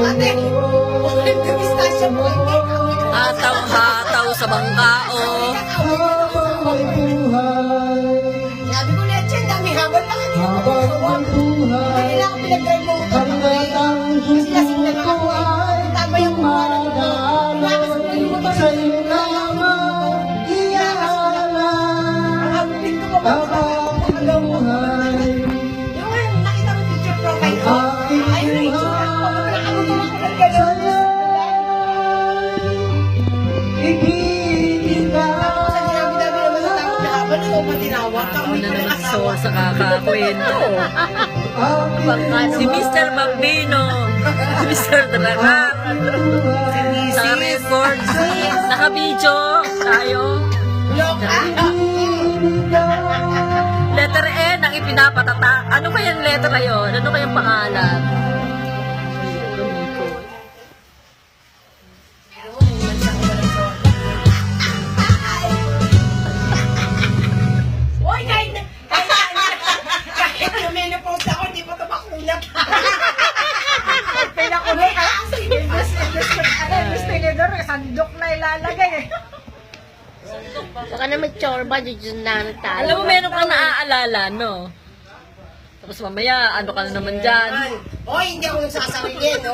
Ate, pistache mo. Hataw-hataw sa bangkao. Sabi ko, leche, dami habol na kanina mo. Hindi lang ako pinag-drive mo. Kasi lasing na lang ako. Tama yung mga lakas mo yung motor. Ang habilin ko pa ba? Yung nakita mo picture profile ko. Ayun na yung tsura ko. Nakamotor ako ng gano'n. Tapos ang dami-dami naman sa tao. Habang ako matinawag. Kami Ano ko naman lang si Soa sa kakakwento. Si Mr. Bambino. Si Mr. Dragar. Sa records. Naka-video tayo. Letter N ang ipinapatata. Ano kayang letter na yun? Ano kayang pangalan? Uy, kahit yung menopause ako, hindi pa ito makulat. Pinakulo ka. Tinidor, sandok na ilalagay eh. Baka na may chorba, dyan na talo. Alam mo, meron kang naaalala, no? Tapos mamaya, ano ka na naman dyan? Uy, hindi ako nagsasarili, no?